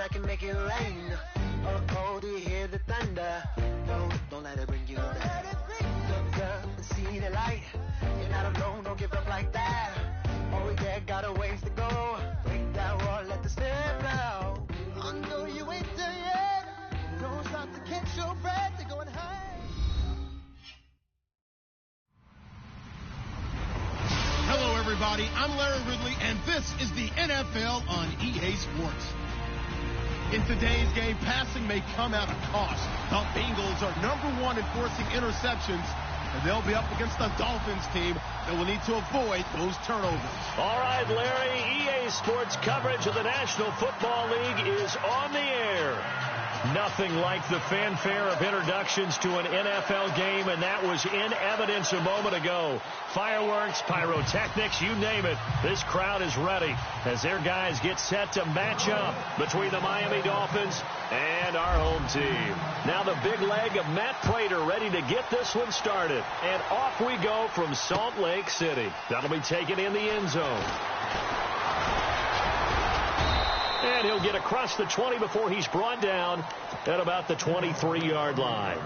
I can make it rain. Oh, do you hear the thunder? No, don't let it bring you down. Look up and see the light. You're not alone, don't give up like that. Oh yeah, got a ways to go. Break that wall, let the step out. I know you ain't there yet. Don't stop to catch your breath. They're going high. Hello, everybody. I'm Larry Ridley, and this is the NFL on EA Sports. In today's game, passing may come at a cost. The Bengals are #1 in forcing interceptions, and they'll be up against the Dolphins team that will need to avoid those turnovers. All right, Larry, EA Sports coverage of the National Football League is on the air. Nothing like the fanfare of introductions to an NFL game, and that was in evidence a moment ago. Fireworks, pyrotechnics, you name it. This crowd is ready as their guys get set to match up between the Miami Dolphins and our home team. Now the big leg of Matt Prater ready to get this one started. And off we go from Salt Lake City. That'll be taken in the end zone. And he'll get across the 20 before he's brought down at about the 23-yard line.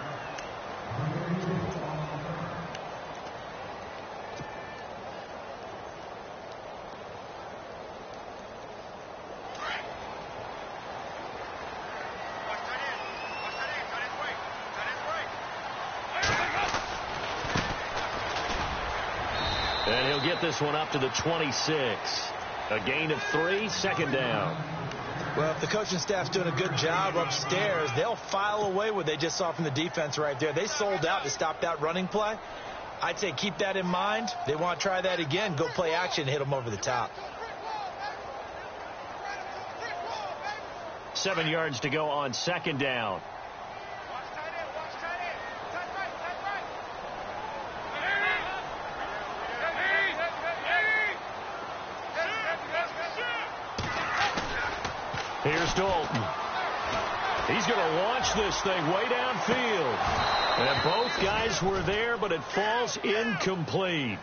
And he'll get this one up to the 26. A gain of 3, second down. Well, if the coaching staff's doing a good job upstairs, they'll file away what they just saw from the defense right there. They sold out to stop that running play. I'd say keep that in mind. They want to try that again. Go play action, hit them over the top. 7 yards to go on second down. Here's Dalton. He's going to launch this thing way downfield. And both guys were there, but it falls incomplete.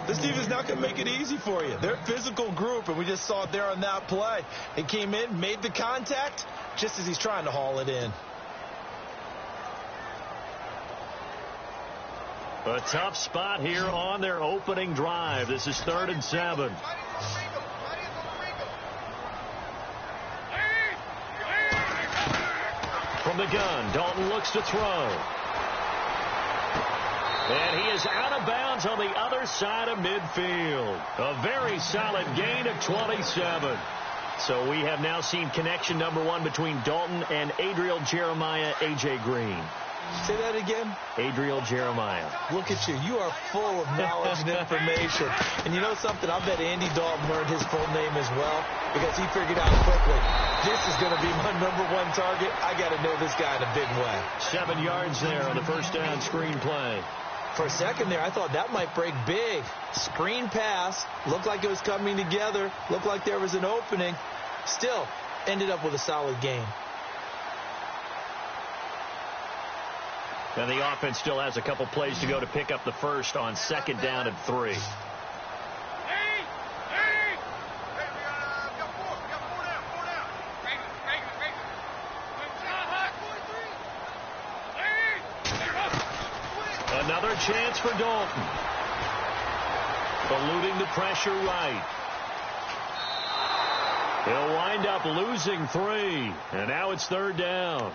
This defense not going to make it easy for you. They're a physical group, and we just saw it there on that play. He came in, made the contact, just as he's trying to haul it in. A tough spot here on their opening drive. This is 3rd and 7. From the gun, Dalton looks to throw. And he is out of bounds on the other side of midfield. A very solid gain of 27. So we have now seen connection #1 between Dalton and Adriel Jeremiah, A.J. Green. Say that again. Adriel Jeremiah. Look at you. You are full of knowledge and information. And you know something? I bet Andy Dalton learned his full name as well because he figured out quickly, this is going to be my #1 target. I got to know this guy in a big way. 7 yards there on the first down screen play. For a second there, I thought that might break big. Screen pass. Looked like it was coming together. Looked like there was an opening. Still, ended up with a solid game. And the offense still has a couple plays to go to pick up the first on 2nd down and 3. Another chance for Dalton. Eluding the pressure right. He'll wind up losing 3. And now it's 3rd down.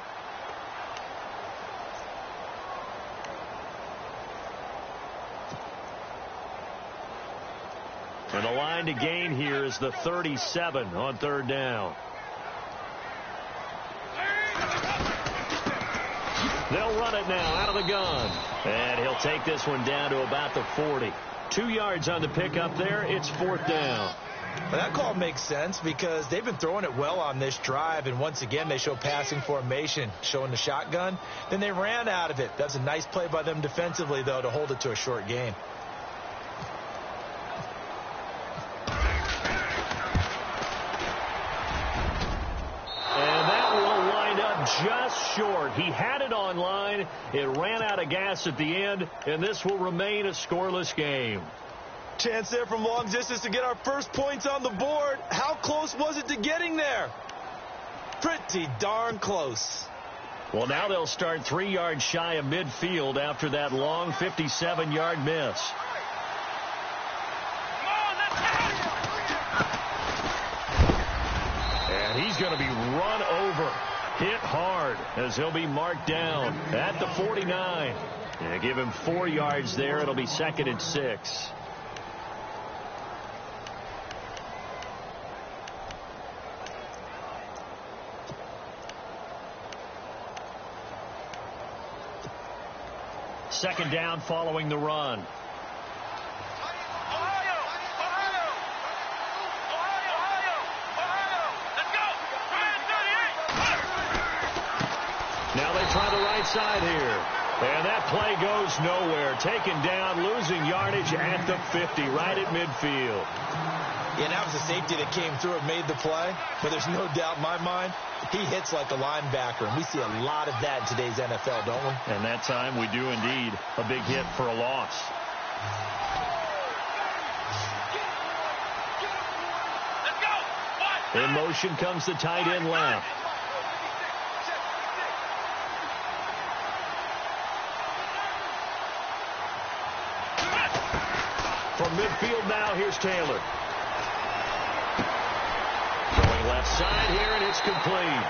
And the line to gain here is the 37 on 3rd down. They'll run it now out of the gun. And he'll take this one down to about the 40. 2 yards on the pickup there. It's 4th down. Well, that call makes sense because they've been throwing it well on this drive. And once again, they show passing formation, showing the shotgun. Then they ran out of it. That's a nice play by them defensively, though, to hold it to a short gain. Just short. He had it on line. It ran out of gas at the end, and this will remain a scoreless game. Chance there from long distance to get our first points on the board. How close was it to getting there? pretty darn close. Well, now they'll start 3 yards shy of midfield after that long 57-yard miss. And he's going to be run over, hit hard, as he'll be marked down at the 49. And give him 4 yards there. It'll be 2nd and 6. Second down following the run. Now they try the right side here. And that play goes nowhere. Taken down, losing yardage at the 50, right at midfield. Yeah, that was a safety that came through and made the play. But there's no doubt in my mind, he hits like a linebacker. And we see a lot of that in today's NFL, don't we? And that time we do indeed. A big hit for a loss. In motion comes the tight end left. From midfield now, here's Taylor. Going left side here, and it's complete.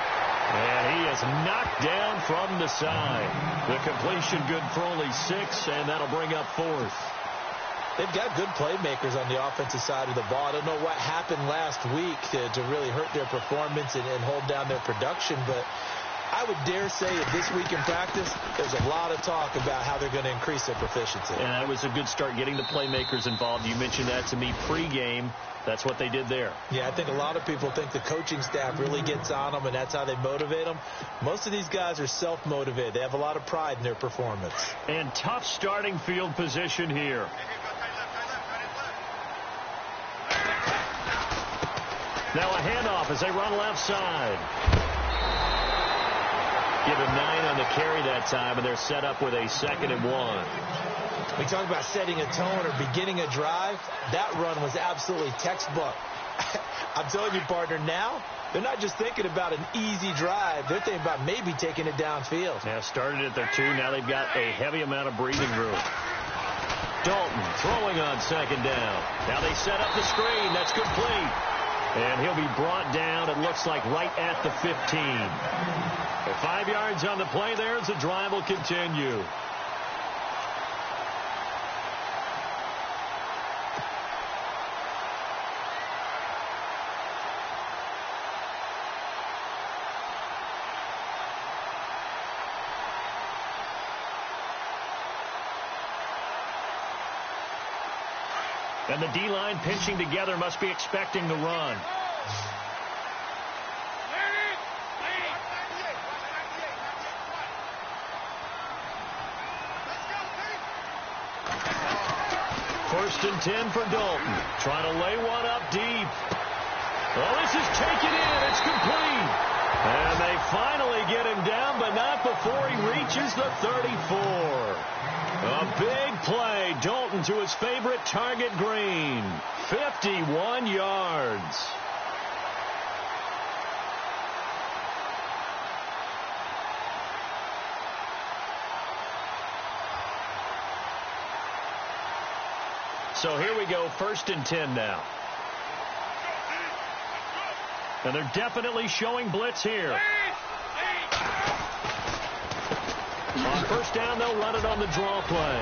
And he is knocked down from the side. The completion good for only 6, and that'll bring up 4th. They've got good playmakers on the offensive side of the ball. I don't know what happened last week to really hurt their performance and hold down their production, but I would dare say that this week in practice, there's a lot of talk about how they're going to increase their proficiency. And that was a good start getting the playmakers involved. You mentioned that to me pregame. That's what they did there. Yeah, I think a lot of people think the coaching staff really gets on them, and that's how they motivate them. Most of these guys are self-motivated. They have a lot of pride in their performance. And tough starting field position here. Now a handoff as they run left side. Give him 9 on the carry that time, and they're set up with a 2nd and 1. We talk about setting a tone or beginning a drive. That run was absolutely textbook. I'm telling you, partner, now they're not just thinking about an easy drive. They're thinking about maybe taking it downfield. Yeah, started at their 2. Now they've got a heavy amount of breathing room. Dalton throwing on 2nd down. Now they set up the screen. That's complete. And he'll be brought down, it looks like, right at the 15. 5 yards on the play there as the drive will continue. And the D-line pinching together, must be expecting the run. First and 10 for Dalton. Trying to lay one up deep. Well, this is taken in. It's complete. And they finally get him down, but not before he reaches the 34. A big play. Dalton to his favorite target, Green. 51 yards. So here we go, 1st and 10 now. And they're definitely showing blitz here. On 1st down, they'll run it on the draw play.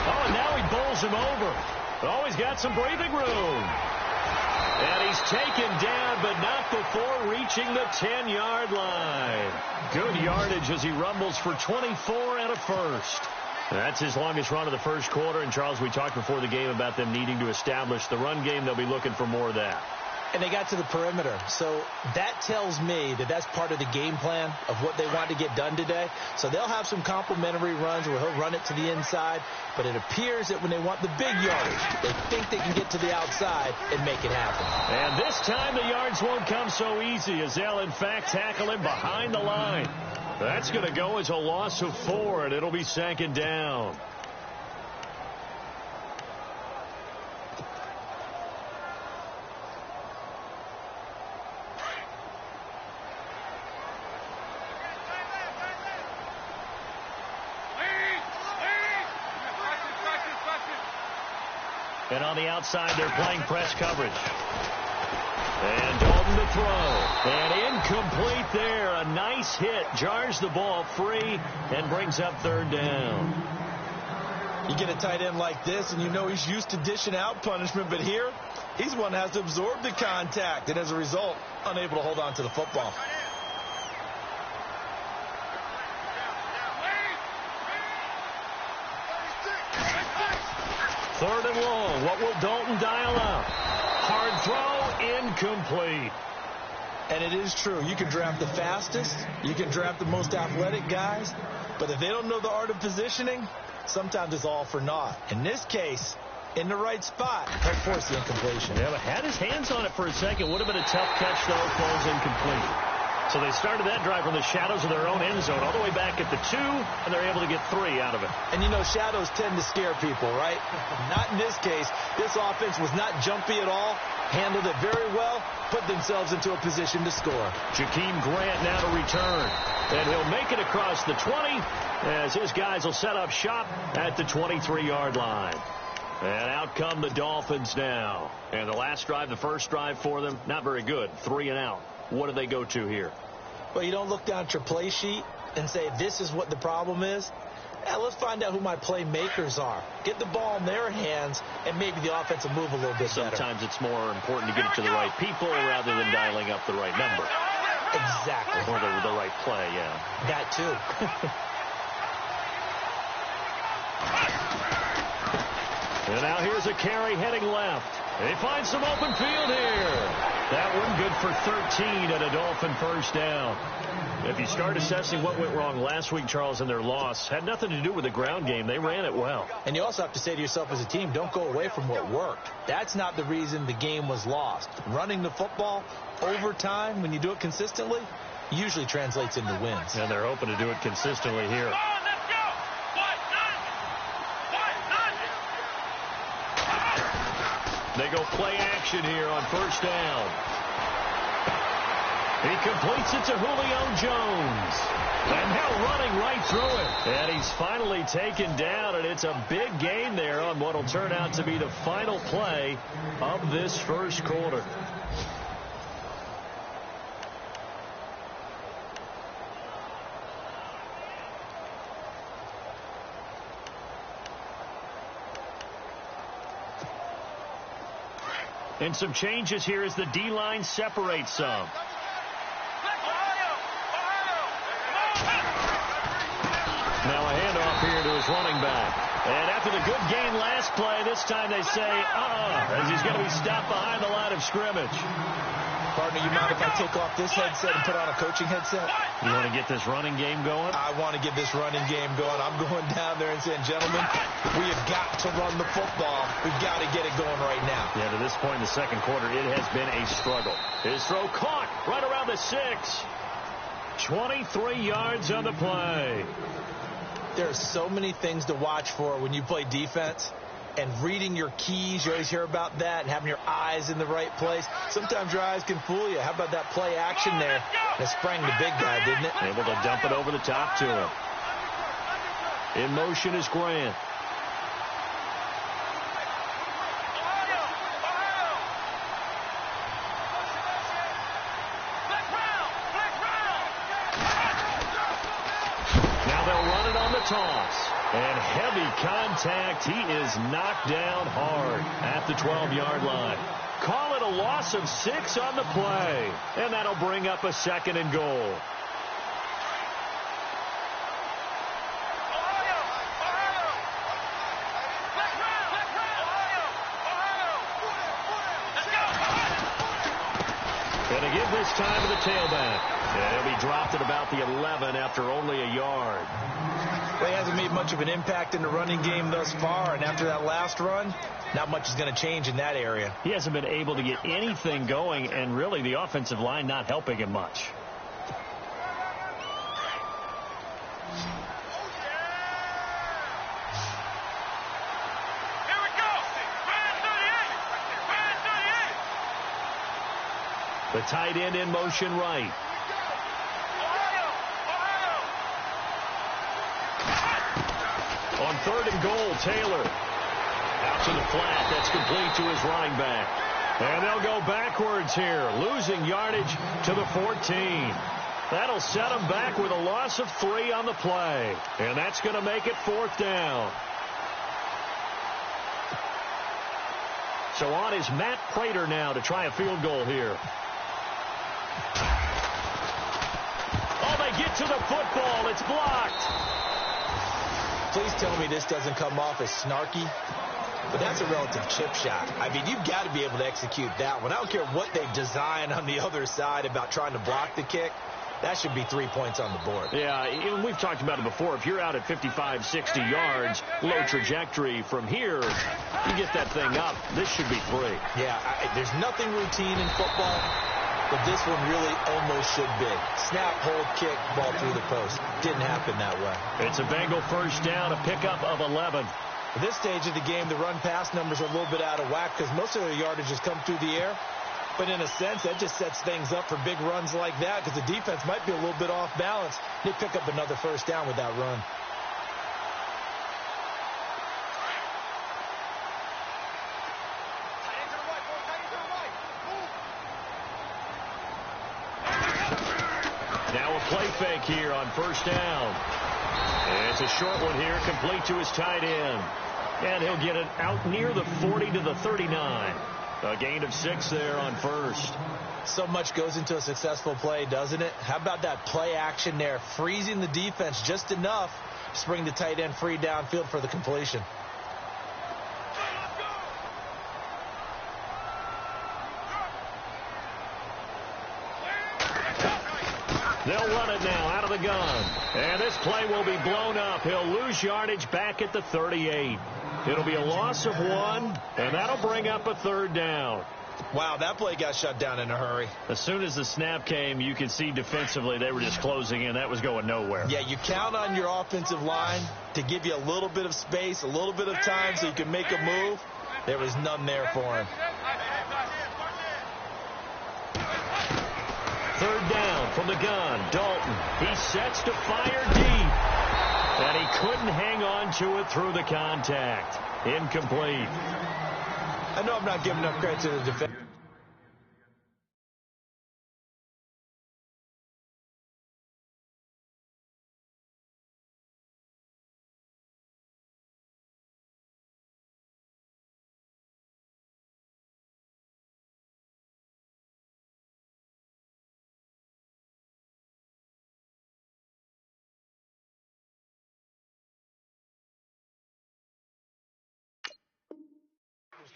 Oh, and now he bowls him over. Oh, he's got some breathing room. And he's taken down, but not before reaching the 10-yard line. Good yardage as he rumbles for 24 and a first. That's his longest run of the first quarter. And, Charles, we talked before the game about them needing to establish the run game. They'll be looking for more of that. And they got to the perimeter. So that tells me that that's part of the game plan of what they want to get done today. So they'll have some complementary runs where he'll run it to the inside. But it appears that when they want the big yardage, they think they can get to the outside and make it happen. And this time the yards won't come so easy as they'll, in fact, tackle him behind the line. That's going to go as a loss of 4, and it'll be 2nd down. And on the outside, they're playing press coverage. And Dalton to throw. And incomplete there. A nice hit. Jars the ball free and brings up third down. You get a tight end like this, and you know he's used to dishing out punishment. But here, he's one that has to absorb the contact. And as a result, unable to hold on to the football. Third and long. What will Dalton dial up? Hard throw, incomplete. And it is true. You can draft the fastest. You can draft the most athletic guys. But if they don't know the art of positioning, sometimes it's all for naught. In this case, in the right spot, he'll force the incompletion. Yeah, but had his hands on it for a second. Would have been a tough catch, though. Falls incomplete. So they started that drive from the shadows of their own end zone all the way back at the 2, and they're able to get 3 out of it. And, you know, shadows tend to scare people, right? Not in this case. This offense was not jumpy at all, handled it very well, put themselves into a position to score. Jakeem Grant now to return. And he'll make it across the 20 as his guys will set up shop at the 23-yard line. And out come the Dolphins now. And the last drive, the first drive for them, not very good. 3 and out. What do they go to here? Well, you don't look down at your play sheet and say, this is what the problem is. Let's find out who my playmakers are. Get the ball in their hands, and maybe the offense will move a little bit better. Sometimes it's more important to get it to the right people rather than dialing up the right number. Exactly. Or the right play, yeah. That, too. And now here's a carry heading left. They find some open field here. That one good for 13 and a Dolphin first down. If you start assessing what went wrong last week, Charles, in their loss, had nothing to do with the ground game. They ran it well. And you also have to say to yourself as a team, don't go away from what worked. That's not the reason the game was lost. Running the football over time, when you do it consistently, usually translates into wins. And they're hoping to do it consistently here. They go play action here on first down. He completes it to Julio Jones. And now running right through it. And he's finally taken down, and it's a big gain there on what will turn out to be the final play of this first quarter. And some changes here as the D-line separates some. Now a handoff here to his running back. And after the good gain last play, this time they say, as he's going to be stopped behind the line of scrimmage. Partner, you mind if I take off this headset and put on a coaching headset? You want to get this running game going? I want to get this running game going. I'm going down there and saying, gentlemen, we have got to run the football. We've got to get it going right now. Yeah, to this point in the second quarter, it has been a struggle. His throw caught right around the 6. 23 yards on the play. There are so many things to watch for when you play defense. And reading your keys, you always hear about that, and having your eyes in the right place. Sometimes your eyes can fool you. How about that play action there? That sprang the big guy, didn't it? Able to dump it over the top to him. In motion is Grant. Now they'll run it on the toss. And heavy contact. He is knocked down hard at the 12-yard line. Call it a loss of 6 on the play. And that'll bring up a 2nd and goal. And to give this time to the tailback. And he'll be dropped at about the 11 after only a yard. Well, he hasn't made much of an impact in the running game thus far, and after that last run, not much is going to change in that area. He hasn't been able to get anything going, and really the offensive line not helping him much. The tight end in motion right. On 3rd and goal, Taylor. Out to the flat. That's complete to his running back. And they'll go backwards here, losing yardage to the 14. That'll set them back with a loss of 3 on the play. And that's going to make it 4th down. So on is Matt Prater now to try a field goal here. Oh, they get to the football. It's blocked. Please tell me this doesn't come off as snarky. But that's a relative chip shot. I mean, you've got to be able to execute that one. I don't care what they design on the other side about trying to block the kick. That should be 3 points on the board. Yeah, and we've talked about it before. If you're out at 55, 60 yards, low trajectory from here, you get that thing up. This should be 3. Yeah, there's nothing routine in football, but this one really almost should be. Snap, hold, kick, ball through the post. Didn't happen that way. It's a Bengal first down, a pickup of 11. At this stage of the game, the run-pass numbers are a little bit out of whack because most of their yardage has come through the air. But in a sense, that just sets things up for big runs like that because the defense might be a little bit off balance. They pick up another first down with that run. Now a play fake here on first down. And it's a short one here, complete to his tight end. And he'll get it out near the 40 to the 39. A gain of 6 there on first. So much goes into a successful play, doesn't it? How about that play action there? Freezing the defense just enough to bring the tight end free downfield for the completion. They'll run it now out of the gun. And this play will be blown up. He'll lose yardage back at the 38. It'll be a loss of 1, and that'll bring up a 3rd down. Wow, that play got shut down in a hurry. As soon as the snap came, you could see defensively they were just closing in. That was going nowhere. Yeah, you count on your offensive line to give you a little bit of space, a little bit of time so you can make a move. There was none there for him. 3rd down from the gun. Dalton. He sets to fire deep. And he couldn't hang on to it through the contact. Incomplete. I know I'm not giving enough credit to the defense.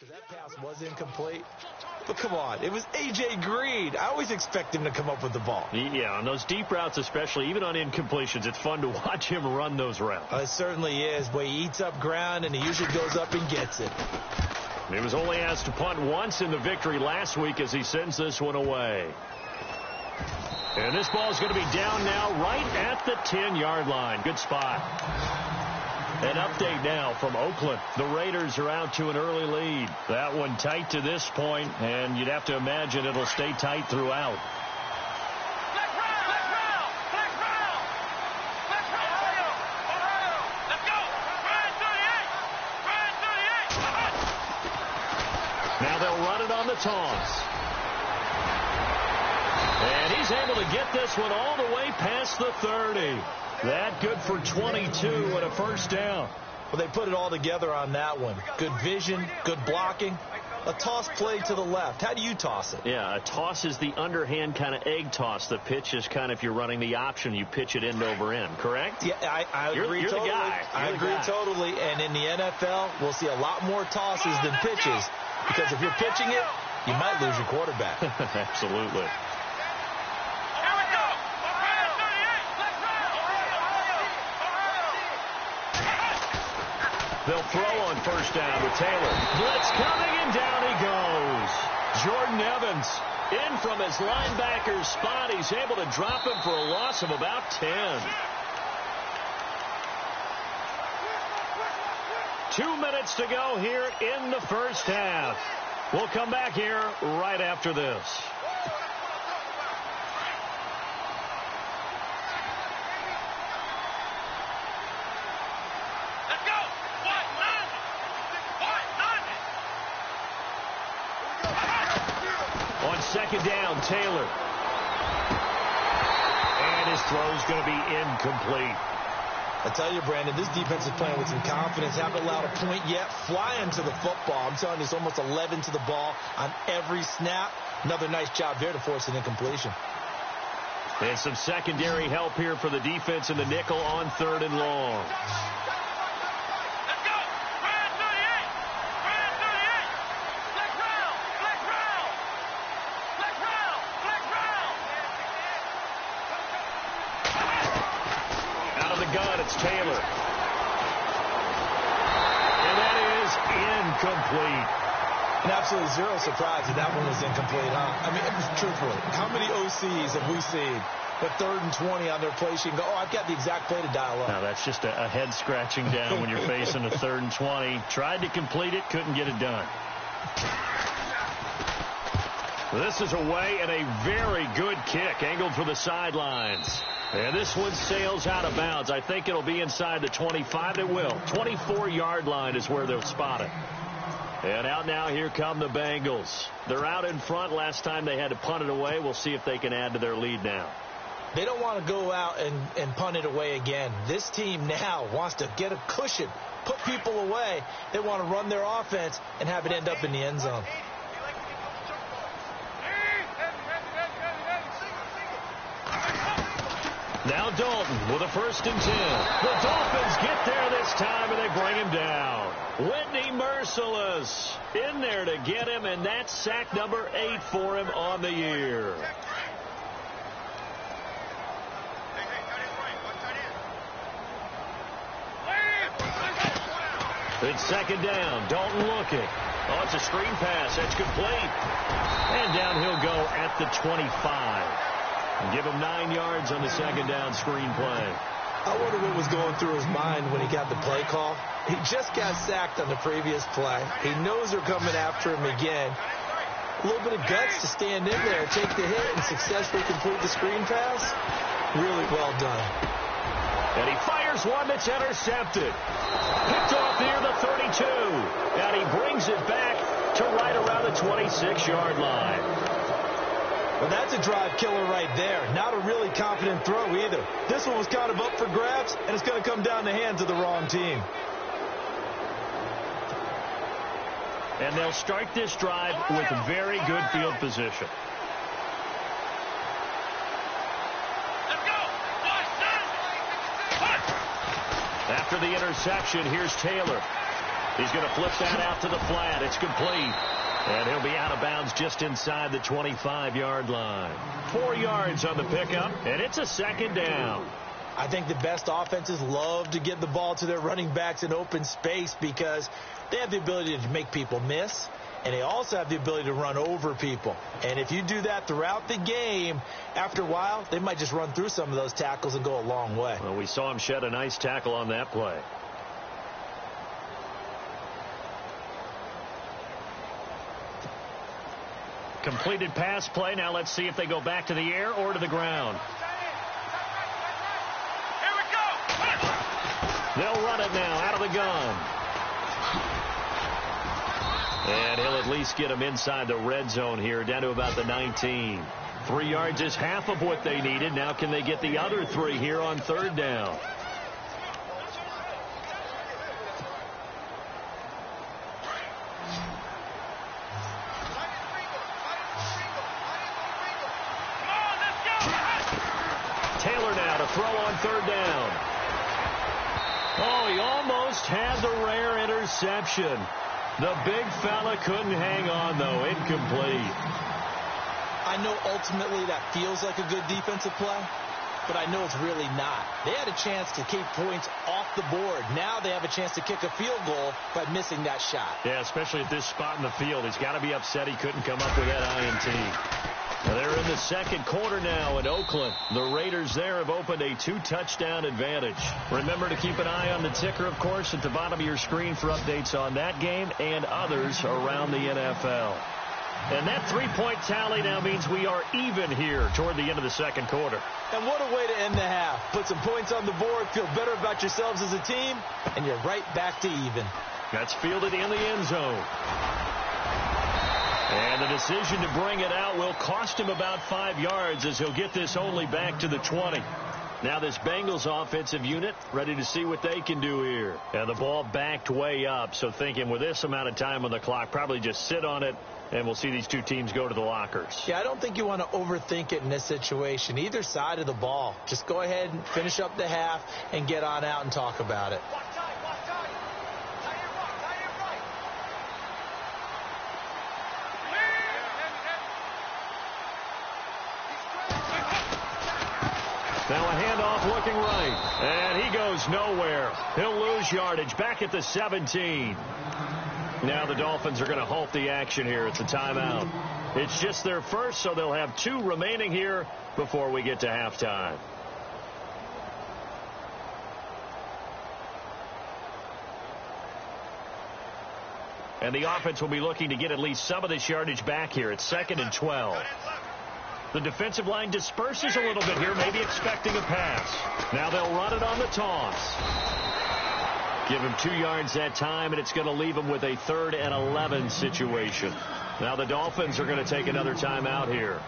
That pass was incomplete. But come on, it was A.J. Green. I always expect him to come up with the ball. Yeah, on those deep routes especially, even on incompletions, it's fun to watch him run those routes. It certainly is, but he eats up ground, and he usually goes up and gets it. He was only asked to punt once in the victory last week as he sends this one away. And this ball is going to be down now right at the 10-yard line. Good spot. An update now from Oakland. The Raiders are out to an early lead. That one tight to this point, and you'd have to imagine it'll stay tight throughout. Now they'll run it on the toss. And he's able to get this one all the way past the 30. That good for 22 and a first down. Well, they put it all together on that one. Good vision, good blocking. A toss play to the left. How do you toss it? Yeah, a toss is the underhand kind of egg toss. The pitch is kind of, if you're running the option, you pitch it end over end, correct? Yeah, I agree you're totally. The guy. I agree totally. And in the NFL, we'll see a lot more tosses than pitches. Because if you're pitching it, you might lose your quarterback. Absolutely. They'll throw on first down with Taylor. Blitz coming, and down he goes. Jordan Evans in from his linebacker's spot. He's able to drop him for a loss of about 10. 2 minutes to go here in the first half. We'll come back here right after this. Let's go. 1, 9. 1, 9. Second down, Taylor. And his throw's going to be incomplete. I tell you, Brandon, this defense is playing with some confidence. Haven't allowed a point yet. Flying to the football. I'm telling you, it's almost 11 to the ball on every snap. Another nice job there to force an incompletion. And some secondary help here for the defense in the nickel on 3rd and long. It's Taylor. And that is incomplete. And absolutely zero surprise that that one was incomplete, huh? I mean, truthfully, how many OCs have we seen with 3rd and 20 on their play sheet and go, oh, I've got the exact play to dial up? Now, that's just a head scratching down when you're facing a 3rd and 20. Tried to complete it, couldn't get it done. This is away and a very good kick angled for the sidelines. And this one sails out of bounds. I think it'll be inside the 25. It will. 24-yard line is where they'll spot it. And out now, here come the Bengals. They're out in front. Last time they had to punt it away. We'll see if they can add to their lead now. They don't want to go out and punt it away again. This team now wants to get a cushion, put people away. They want to run their offense and have it end up in the end zone. Now Dalton with a 1st and 10. The Dolphins get there this time, and they bring him down. Whitney Merciless in there to get him, and that's sack number 8 for him on the year. It's 2nd down. Dalton looking. Oh, it's a screen pass. That's complete. And down he'll go at the 25. And give him 9 yards on the 2nd down screen play. I wonder what was going through his mind when he got the play call. He just got sacked on the previous play. He knows they're coming after him again. A little bit of guts to stand in there, take the hit, and successfully complete the screen pass. Really well done. And he fires one that's intercepted. Picked off near the 32. And he brings it back to right around the 26-yard line. Well, that's a drive killer right there. Not a really confident throw either. This one was kind of up for grabs, and it's going to come down the hands of the wrong team. And they'll start this drive with very good field position. After the interception, here's Taylor. He's going to flip that out to the flat. It's complete. And he'll be out of bounds just inside the 25-yard line. 4 yards on the pickup, and it's a 2nd down. I think the best offenses love to get the ball to their running backs in open space because they have the ability to make people miss, and they also have the ability to run over people. And if you do that throughout the game, after a while, they might just run through some of those tackles and go a long way. Well, we saw him shed a nice tackle on that play. Completed pass play. Now let's see if they go back to the air or to the ground. Here we go. They'll run it now out of the gun. And he'll at least get them inside the red zone here, down to about the 19. 3 yards is half of what they needed. Now can they get the other 3 here on 3rd down? Taylor now to throw on 3rd down. Oh, he almost had the rare interception. The big fella couldn't hang on, though. Incomplete. I know ultimately that feels like a good defensive play, but I know it's really not. They had a chance to keep points off the board. Now they have a chance to kick a field goal by missing that shot. Yeah, especially at this spot in the field. He's got to be upset he couldn't come up with that INT. They're in the 2nd quarter now in Oakland. The Raiders there have opened a 2-touchdown advantage. Remember to keep an eye on the ticker, of course, at the bottom of your screen for updates on that game and others around the NFL. And that 3-point tally now means we are even here toward the end of the 2nd quarter. And what a way to end the half. Put some points on the board, feel better about yourselves as a team, and you're right back to even. That's fielded in the end zone. And And the decision to bring it out will cost him about 5 yards as he'll get this only back to the 20. Now this Bengals offensive unit ready to see what they can do here. And the ball backed way up, so thinking with this amount of time on the clock, probably just sit on it, and we'll see these two teams go to the lockers. Yeah, I don't think you want to overthink it in this situation. Either side of the ball. Just go ahead and finish up the half and get on out and talk about it. Now a handoff looking right, and he goes nowhere. He'll lose yardage back at the 17. Now the Dolphins are going to halt the action here. It's a timeout. It's just their first, so they'll have 2 remaining here before we get to halftime. And the offense will be looking to get at least some of this yardage back here. It's 2nd and 12. The defensive line disperses a little bit here, maybe expecting a pass. Now they'll run it on the toss. Give him 2 yards that time, and it's going to leave him with a 3rd and 11 situation. Now the Dolphins are going to take another timeout here.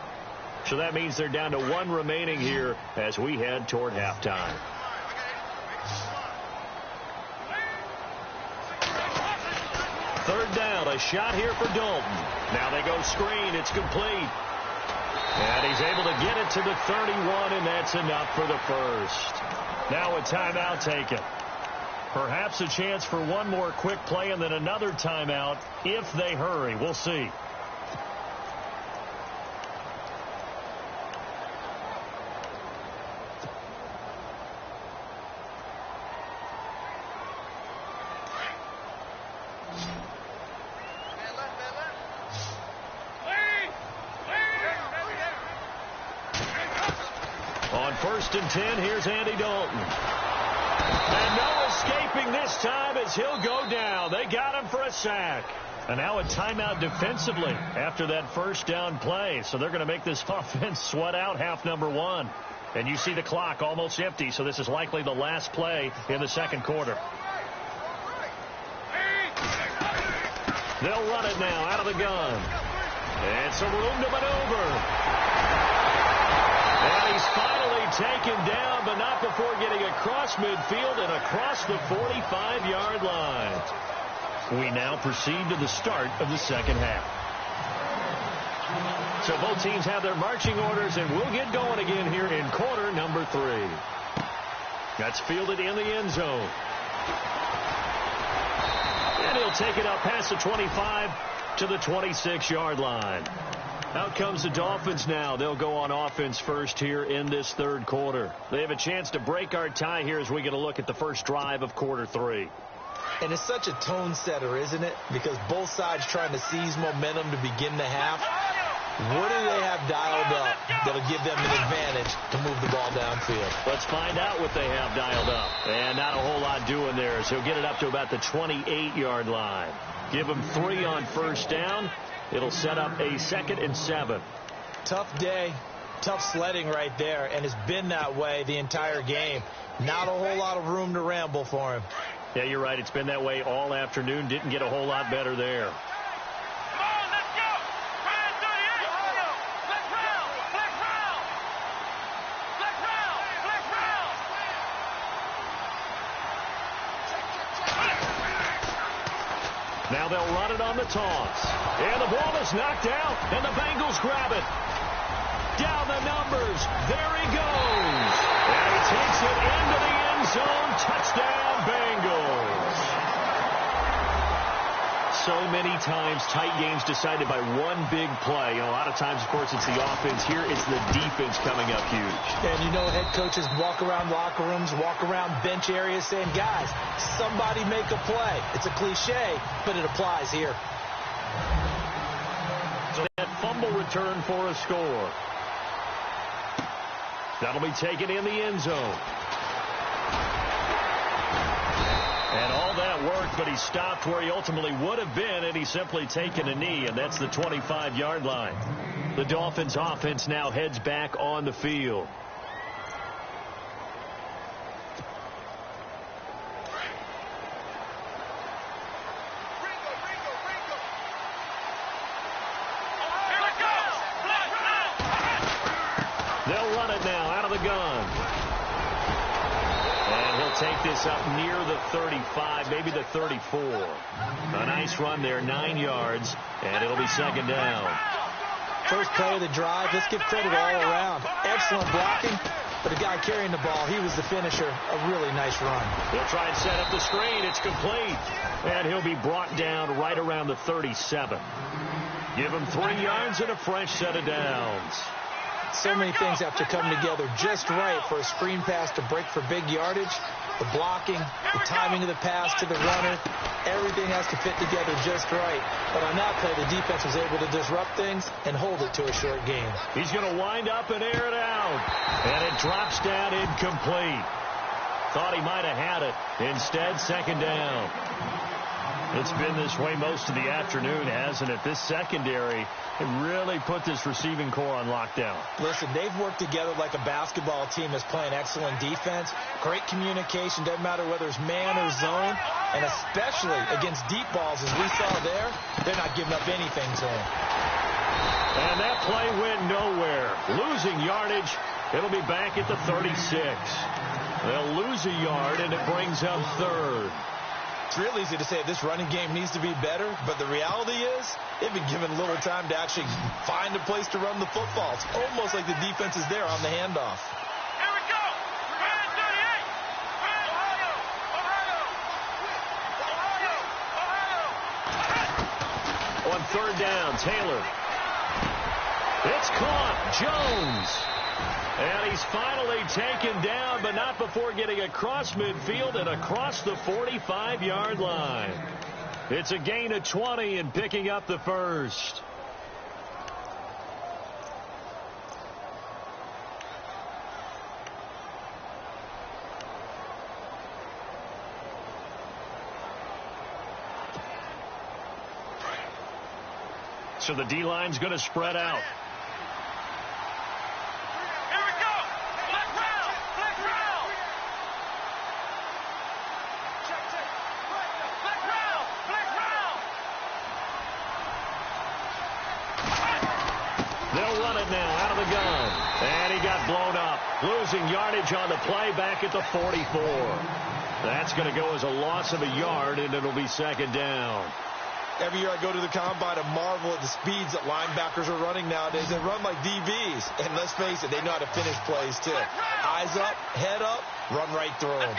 So that means they're down to 1 remaining here as we head toward halftime. Third down, a shot here for Dalton. Now they go screen. It's complete. And he's able to get it to the 31, and that's enough for the first. Now a timeout taken. Perhaps a chance for one more quick play and then another timeout if they hurry. We'll see. On 1st and 10, here's Andy Dalton. And no escaping this time as he'll go down. They got him for a sack. And now a timeout defensively after that first down play. So they're going to make this offense sweat out half number 1. And you see the clock almost empty, so this is likely the last play in the second quarter. They'll run it now out of the gun. And some room to maneuver. And he's finally taken down, but not before getting across midfield and across the 45-yard line. We now proceed to the start of the second half. So both teams have their marching orders, and we'll get going again here in quarter number 3. That's fielded in the end zone. And he'll take it up past the 25 to the 26-yard line. Out comes the Dolphins now. They'll go on offense first here in this third quarter. They have a chance to break our tie here as we get a look at the first drive of quarter 3. And it's such a tone setter, isn't it? Because both sides trying to seize momentum to begin the half. What do they have dialed up that'll give them an advantage to move the ball downfield? Let's find out what they have dialed up. And not a whole lot doing there, as he'll get it up to about the 28-yard line. Give him 3 on first down. It'll set up a 2nd and 7. Tough day, tough sledding right there, and it's been that way the entire game. Not a whole lot of room to ramble for him. Yeah, you're right. It's been that way all afternoon. Didn't get a whole lot better there. Now they'll run it on the toss. And the ball is knocked out, and the Bengals grab it. Down the numbers. There he goes. And he takes it into the end zone. Touchdown, Bengals. So many times tight games decided by one big play. A lot of times, of course, it's the offense. Here, it's the defense coming up huge. And you know, head coaches walk around locker rooms, walk around bench areas saying, guys, somebody make a play. It's a cliche, but it applies here. So that fumble return for a score. That'll be taken in the end zone. And all that worked, but he stopped where he ultimately would have been, and he's simply taken a knee, and that's the 25-yard line. The Dolphins' offense now heads back on the field. They'll run it now out of the gun. And he'll take this up near the 35, maybe the 34. A nice run there, 9 yards, and it'll be second down. First play of the drive, let's give credit all around. Excellent blocking, but the guy carrying the ball, he was the finisher. A really nice run. He'll try and set up the screen. It's complete. And he'll be brought down right around the 37. Give him 3 yards and a fresh set of downs. So many things have to come together just right for a screen pass to break for big yardage. The blocking, the timing of the pass to the runner, everything has to fit together just right. But on that play, the defense was able to disrupt things and hold it to a short game. He's going to wind up and air it out. And it drops down incomplete. Thought he might have had it. Instead, second down. It's been this way most of the afternoon, hasn't it? This secondary really put this receiving core on lockdown. Listen, they've worked together like a basketball team that's playing excellent defense. Great communication, doesn't matter whether it's man or zone. And especially against deep balls, as we saw there, they're not giving up anything to him. And that play went nowhere. Losing yardage, it'll be back at the 36. They'll lose a yard, and it brings up third. It's real easy to say this running game needs to be better, but the reality is they've been given little time to actually find a place to run the football. It's almost like the defense is there on the handoff. Here we go. Brand 38. Ohio. On third down, Taylor. It's caught. Jones. And he's finally taken down, but not before getting across midfield and across the 45-yard line. It's a gain of 20 and picking up the first. So the D-line's going to spread out. Now out of the gun, and he got blown up, losing yardage on the play back at the 44. That's going to go as a loss of a yard, and it'll be second down. Every year I go to the combine and marvel at the speeds that linebackers are running nowadays. They run like DBs, and let's face it, they know how to finish plays too. Eyes up, head up, run right through them.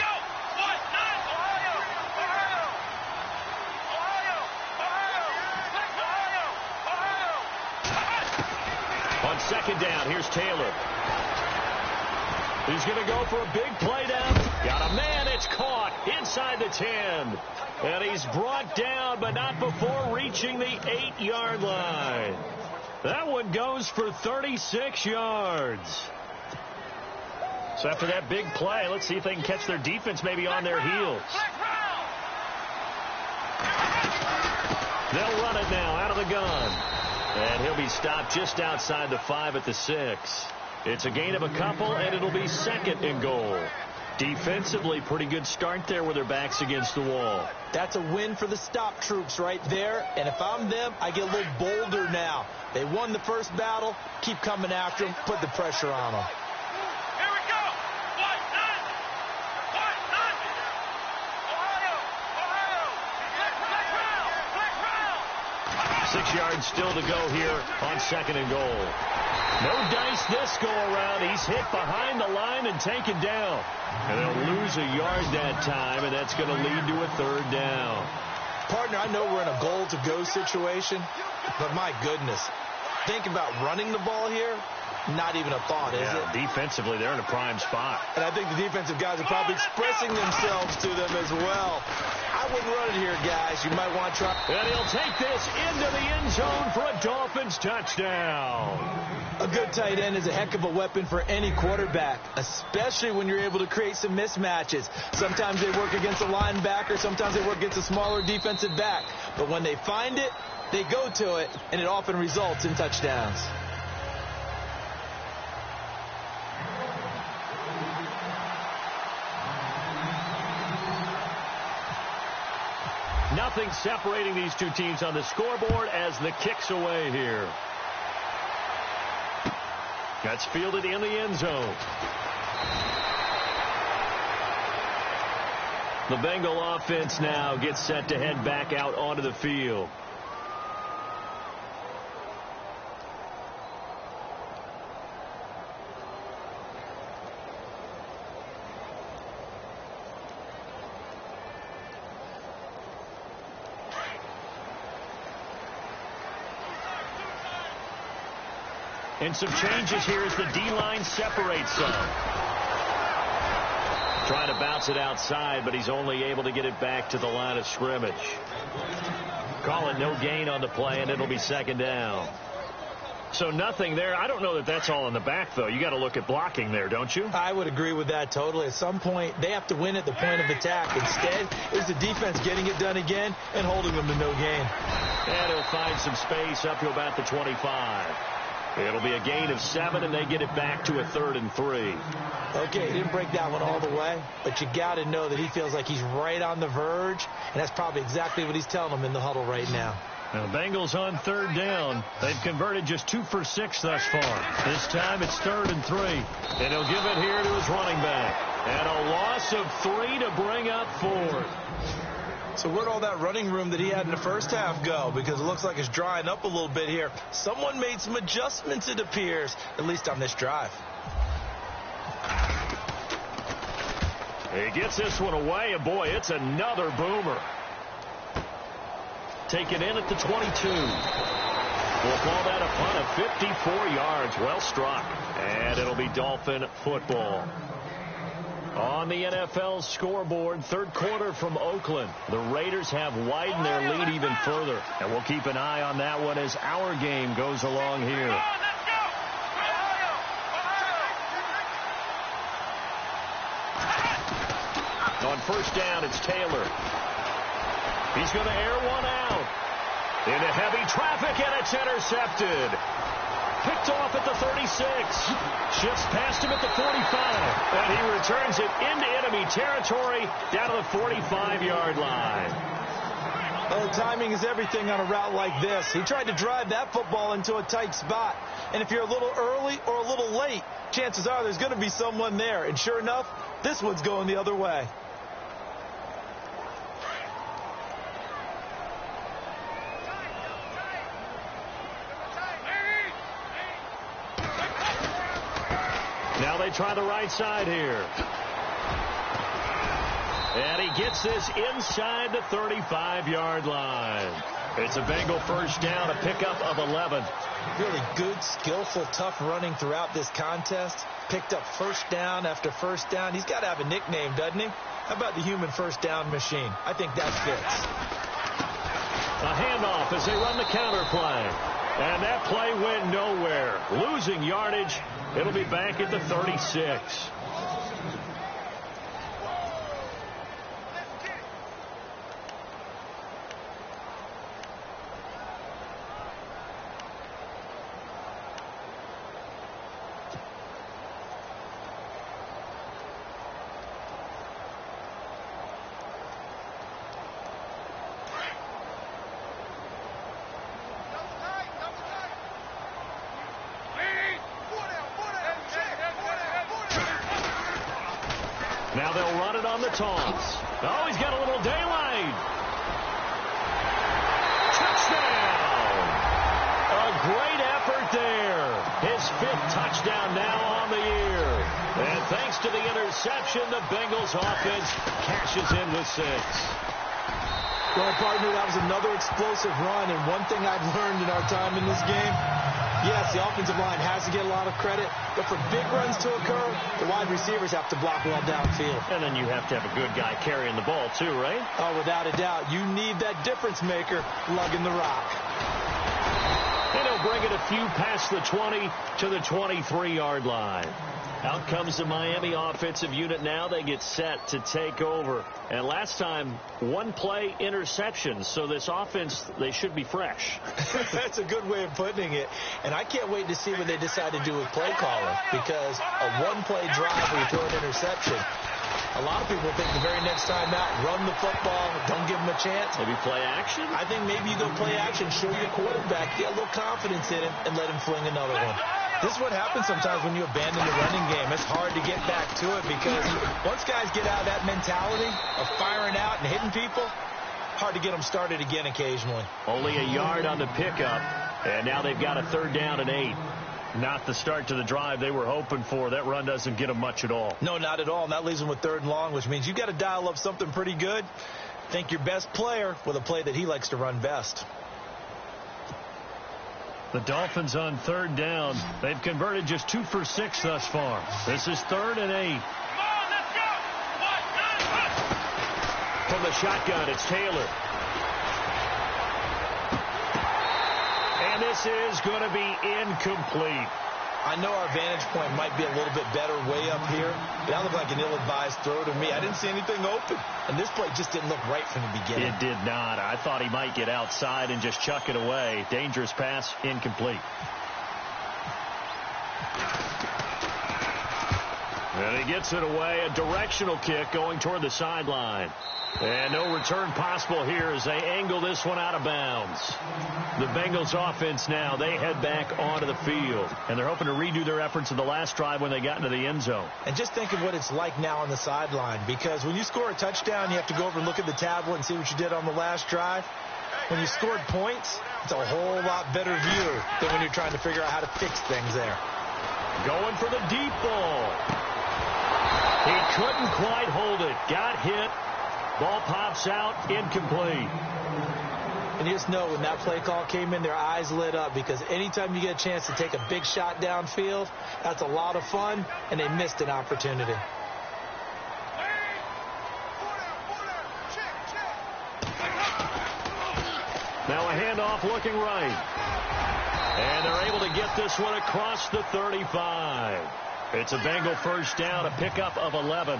On second down, here's Taylor. He's going to go for a big play down. Got a man. It's caught inside the 10. And he's brought down, but not before reaching the 8-yard line. That one goes for 36 yards. So after that big play, let's see if they can catch their defense maybe on their heels. They'll run it now out of the gun. And he'll be stopped just outside the 5 at the 6. It's a gain of a couple, and it'll be second and goal. Defensively, pretty good start there with their backs against the wall. That's a win for the stop troops right there. And if I'm them, I get a little bolder now. They won the first battle. Keep coming after them. Put the pressure on them. 6 yards still to go here on second and goal. No dice this go around. He's hit behind the line and taken down. And they'll lose a yard that time, and that's going to lead to a third down. Partner, I know we're in a goal-to-go situation, but my goodness, think about running the ball here. Not even a thought, is it? Defensively, they're in a prime spot. And I think the defensive guys are probably expressing themselves to them as well. I wouldn't run it here, guys. You might want to try. And he'll take this into the end zone for a Dolphins touchdown. A good tight end is a heck of a weapon for any quarterback, especially when you're able to create some mismatches. Sometimes they work against a linebacker. Sometimes they work against a smaller defensive back. But when they find it, they go to it, and it often results in touchdowns. Nothing separating these two teams on the scoreboard as the kick's away here. That's fielded in the end zone. The Bengal offense now gets set to head back out onto the field. And some changes here as the D-line separates some. Trying to bounce it outside, but he's only able to get it back to the line of scrimmage. Calling no gain on the play, and it'll be second down. So nothing there. I don't know that that's all in the back, though. You got to look at blocking there, don't you? I would agree with that totally. At some point, they have to win at the point of attack. Instead, it's the defense getting it done again and holding them to no gain. And he'll find some space up to about the 25. It'll be a gain of 7, and they get it back to a 3rd and 3. Okay, he didn't break that one all the way, but you got to know that he feels like he's right on the verge, and that's probably exactly what he's telling them in the huddle right now. Now, the Bengals on 3rd down. They've converted just 2 for 6 thus far. This time it's 3rd and 3, and he'll give it here to his running back. And a loss of 3 to bring up 4. So where'd all that running room that he had in the first half go? Because it looks like it's drying up a little bit here. Someone made some adjustments, it appears, at least on this drive. He gets this one away, and boy, it's another boomer. Taken in at the 22. We'll call that a punt of 54 yards. Well struck. And it'll be Dolphin football. On the NFL scoreboard, 3rd quarter from Oakland. The Raiders have widened their lead even further. And we'll keep an eye on that one as our game goes along here. On 1st down, it's Taylor. He's going to air one out. Into heavy traffic, and it's intercepted. Picked off at the 36. Shifts past him at the 45. And he returns it into enemy territory down to the 45-yard line. Oh, timing is everything on a route like this. He tried to drive that football into a tight spot. And if you're a little early or a little late, chances are there's going to be someone there. And sure enough, this one's going the other way. Now they try the right side here. And he gets this inside the 35-yard line. It's a Bengal 1st down, a pickup of 11. Really good, skillful, tough running throughout this contest. Picked up 1st down after 1st down. He's got to have a nickname, doesn't he? How about the human 1st down machine? I think that fits. A handoff as they run the counter play. And that play went nowhere. Losing yardage. It'll be back at the 36. Now they'll run it on the toss. Oh, he's got a little daylight. Touchdown. A great effort there. His 5th touchdown now on the year. And thanks to the interception, the Bengals offense cashes in with 6. Well, partner, that was another explosive run. And one thing I've learned in our time in this game, yes, the offensive line has to get a lot of credit, but for big runs to occur, the wide receivers have to block well downfield. And then you have to have a good guy carrying the ball too, right? Oh, without a doubt. You need that difference maker lugging the rock. And he'll bring it a few past the 20 to the 23-yard line. Out comes the Miami offensive unit now. They get set to take over. And last time, 1 play interception. So this offense, they should be fresh. That's a good way of putting it. And I can't wait to see what they decide to do with play calling. Because a 1-play drive where you throw an interception, a lot of people think the very next time out, run the football, don't give them a chance. Maybe play action? I think maybe you go play action, show your quarterback, get a little confidence in him, and let him fling another one. This is what happens sometimes when you abandon the running game. It's hard to get back to it because once guys get out of that mentality of firing out and hitting people, hard to get them started again occasionally. Only a yard on the pickup, and now they've got a 3rd down and 8. Not the start to the drive they were hoping for. That run doesn't get them much at all. No, not at all. And that leaves them with 3rd and long, which means you've got to dial up something pretty good. Think your best player with a play that he likes to run best. The Dolphins on 3rd down. They've converted just 2 for 6 thus far. This is 3rd and 8. From the shotgun, it's Taylor. And this is going to be incomplete. I know our vantage point might be a little bit better way up here, but that looked like an ill-advised throw to me. I didn't see anything open, and this play just didn't look right from the beginning. It did not. I thought he might get outside and just chuck it away. Dangerous pass, incomplete. And he gets it away. A directional kick going toward the sideline. And no return possible here as they angle this one out of bounds. The Bengals offense now, they head back onto the field. And they're hoping to redo their efforts in the last drive when they got into the end zone. And just think of what it's like now on the sideline. Because when you score a touchdown, you have to go over and look at the tablet and see what you did on the last drive. When you scored points, it's a whole lot better view than when you're trying to figure out how to fix things there. Going for the deep ball. He couldn't quite hold it. Got hit. Ball pops out, incomplete. And you just know when that play call came in, their eyes lit up because anytime you get a chance to take a big shot downfield, that's a lot of fun, and they missed an opportunity. Now a handoff looking right. And they're able to get this one across the 35. It's a Bengal 1st down, a pickup of 11.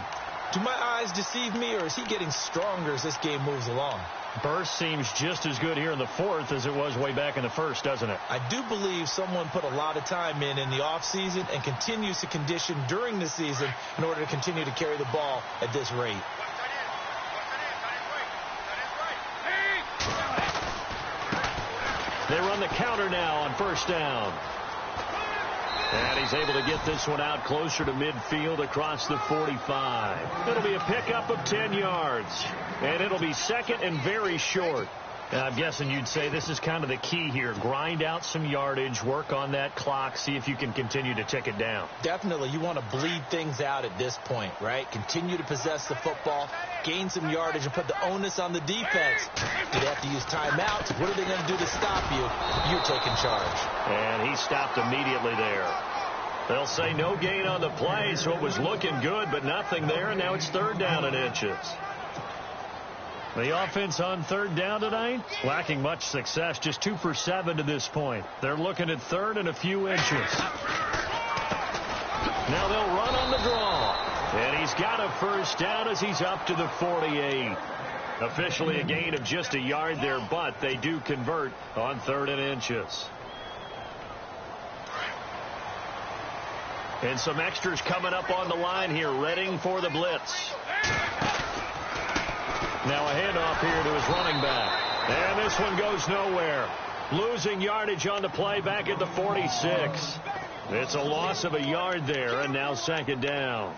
Do my eyes deceive me, or is he getting stronger as this game moves along? Burst seems just as good here in the 4th as it was way back in the 1st, doesn't it? I do believe someone put a lot of time in the offseason and continues to condition during the season in order to continue to carry the ball at this rate. They run the counter now on 1st down. And he's able to get this one out closer to midfield across the 45. It'll be a pickup of 10 yards. And it'll be 2nd and very short. And I'm guessing you'd say this is kind of the key here. Grind out some yardage, work on that clock, see if you can continue to tick it down. Definitely. You want to bleed things out at this point, right? Continue to possess the football, gain some yardage, and put the onus on the defense. Do they have to use timeouts? What are they going to do to stop you? You're taking charge. And he stopped immediately there. They'll say no gain on the play, so it was looking good, but nothing there, and now it's 3rd down and inches. The offense on 3rd down tonight, lacking much success, just 2 for 7 to this point. They're looking at 3rd and a few inches. Now they'll run on the draw. And he's got a 1st down as he's up to the 48. Officially a gain of just a yard there, but they do convert on 3rd and inches. And some extras coming up on the line here, readying for the blitz. Now a handoff here to his running back. And this one goes nowhere. Losing yardage on the play back at the 46. It's a loss of a yard there, and now 2nd down.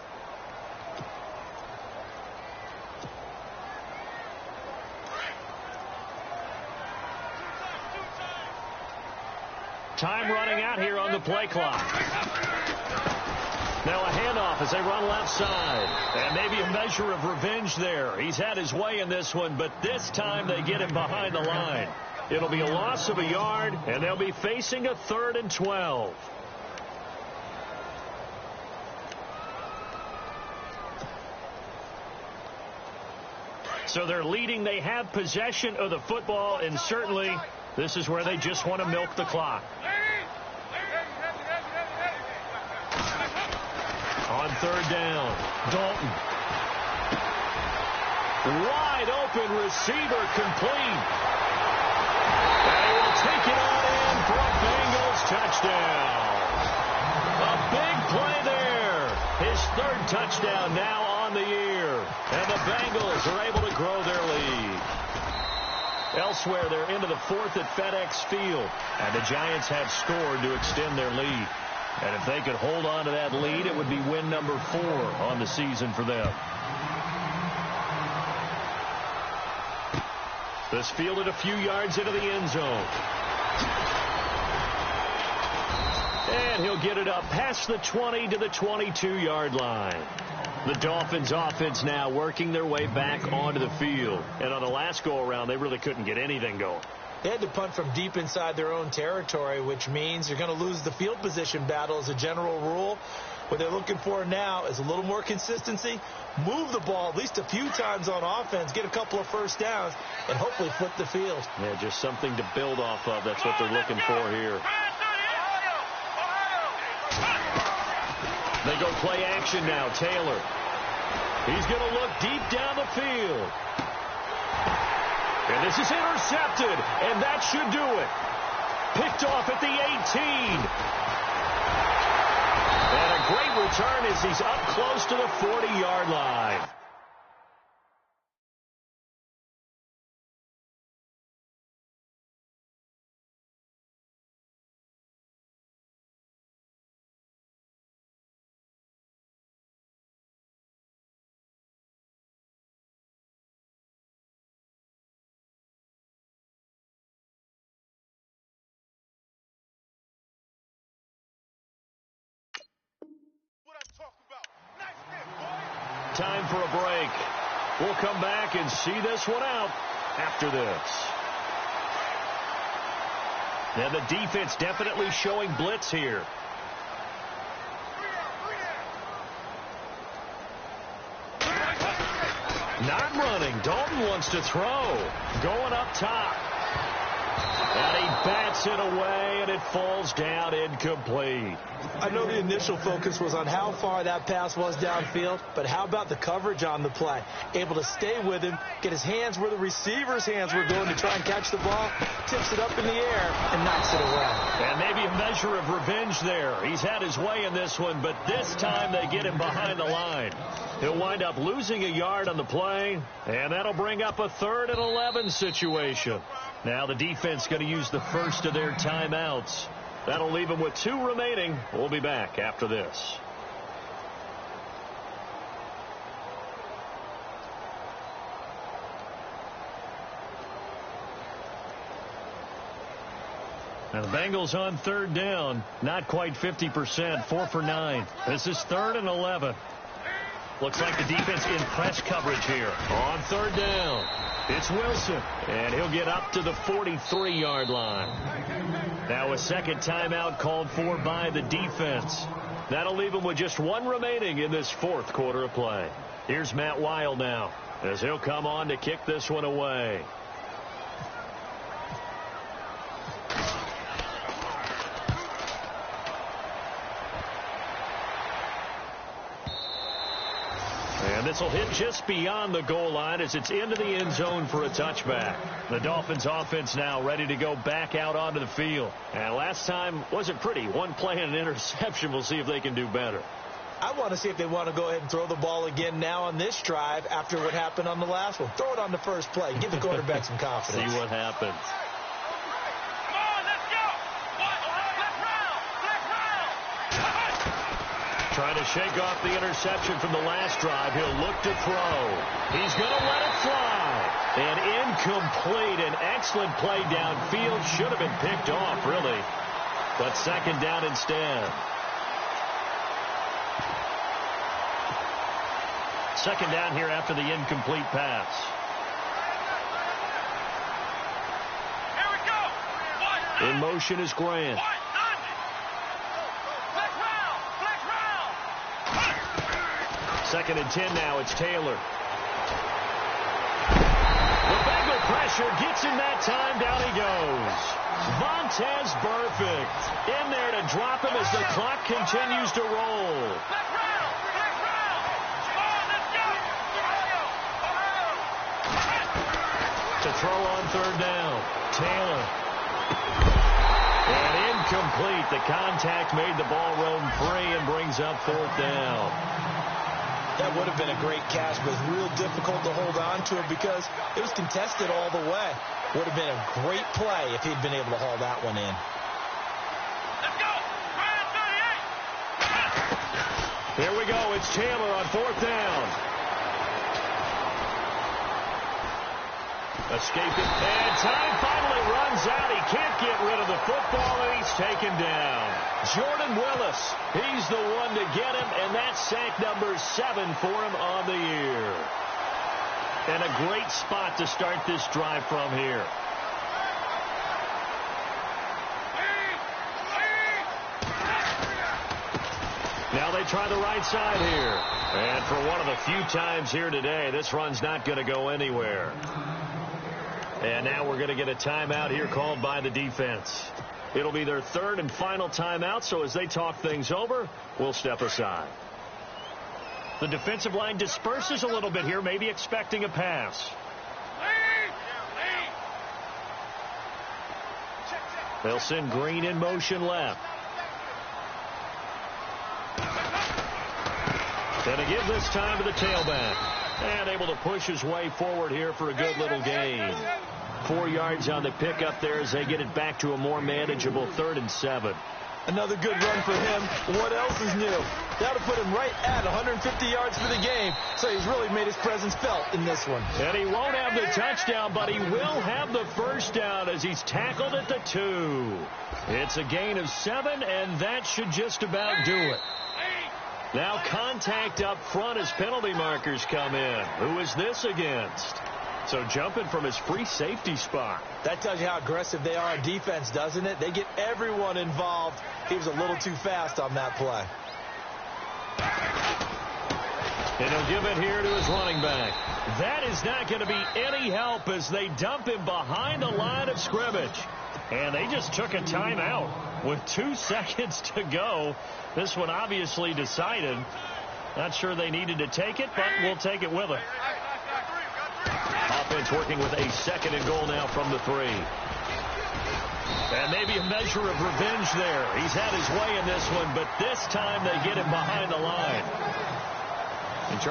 Time running out here on the play clock. Now a handoff as they run left side. And maybe a measure of revenge there. He's had his way in this one, but this time they get him behind the line. It'll be a loss of a yard, and they'll be facing a 3rd and 12. So they're leading. They have possession of the football, and certainly this is where they just want to milk the clock. On 3rd down, Dalton. Wide open receiver, complete. And he will take it on in for a Bengals touchdown. A big play there. His 3rd touchdown now on the year. And the Bengals are able to grow their lead. Elsewhere, they're into the 4th at FedEx Field. And the Giants have scored to extend their lead. And if they could hold on to that lead, it would be win number 4 on the season for them. This fielded a few yards into the end zone. And he'll get it up past the 20 to the 22-yard line. The Dolphins offense now working their way back onto the field. And on the last go-around, they really couldn't get anything going. They had to punt from deep inside their own territory, which means you're going to lose the field position battle as a general rule. What they're looking for now is a little more consistency, move the ball at least a few times on offense, get a couple of first downs, and hopefully flip the field. Yeah, just something to build off of. That's what they're looking for here. They go play action now. Taylor. He's going to look deep down the field. And this is intercepted, and that should do it. Picked off at the 18. And a great return as he's up close to the 40-yard line. Time for a break. We'll come back and see this one out after this. Now the defense definitely showing blitz here. Not running. Dalton wants to throw. Going up top. And he bats it away, and it falls down incomplete. I know the initial focus was on how far that pass was downfield, but how about the coverage on the play? Able to stay with him, get his hands where the receiver's hands were going to try and catch the ball, tips it up in the air, and knocks it away. And maybe a measure of revenge there. He's had his way in this one, but this time they get him behind the line. He'll wind up losing a yard on the play, and that'll bring up a 3rd and 11 situation. Now the defense going to use the first of their timeouts. That'll leave them with 2 remaining. We'll be back after this. Now the Bengals on 3rd down. Not quite 50%. 4 for 9. This is 3rd and 11. Looks like the defense in press coverage here. On 3rd down. It's Wilson, and he'll get up to the 43-yard line. Now a second timeout called for by the defense. That'll leave him with just 1 remaining in this 4th quarter of play. Here's Matt Weil now, as he'll come on to kick this one away. And this will hit just beyond the goal line as it's into the end zone for a touchback. The Dolphins offense now ready to go back out onto the field. And last time wasn't pretty. 1 play and an interception. We'll see if they can do better. I want to see if they want to go ahead and throw the ball again now on this drive after what happened on the last one. Throw it on the first play. Give the quarterback some confidence. See what happens. Trying to shake off the interception from the last drive. He'll look to throw. He's going to let it fly. And incomplete. An excellent play downfield. Should have been picked off, really. But 2nd down instead. 2nd down here after the incomplete pass. Here we go. In motion is Grant. 2nd and 10 now. It's Taylor. The Bengal pressure gets him that time. Down he goes. Vontez Burfict in there to drop him as the clock continues to roll. To throw on 3rd down. Taylor. And incomplete. The contact made the ball roam free and brings up 4th down. That would have been a great catch, but it was real difficult to hold on to it because it was contested all the way. Would have been a great play if he'd been able to haul that one in. Let's go. we go. It's Taylor on 4th down. Escaping, and time finally runs out. He can't get rid of the football, and he's taken down. Jordan Willis, he's the one to get him, and that's sack number 7 for him on the year. And a great spot to start this drive from here. Now they try the right side here. And for one of the few times here today, this run's not going to go anywhere. And now we're going to get a timeout here called by the defense. It'll be their 3rd and final timeout, so as they talk things over, we'll step aside. The defensive line disperses a little bit here, maybe expecting a pass. They'll send Green in motion left. And to give this time to the tailback. And able to push his way forward here for a good little gain. 4 yards on the pickup there as they get it back to a more manageable 3rd and 7. Another good run for him. What else is new? That'll put him right at 150 yards for the game. So he's really made his presence felt in this one. And he won't have the touchdown, but he will have the first down as he's tackled at the 2. It's a gain of 7, and that should just about do it. Now contact up front as penalty markers come in. Who is this against? So jumping from his free safety spot. That tells you how aggressive they are on defense, doesn't it? They get everyone involved. He was a little too fast on that play. And he'll give it here to his running back. That is not going to be any help as they dump him behind the line of scrimmage. And they just took a timeout with 2 seconds to go. This one obviously decided. Not sure they needed to take it, but we'll take it with them. Offense working with a 2nd and goal now from the 3. And maybe a measure of revenge there. He's had his way in this one, but this time they get him behind the line. And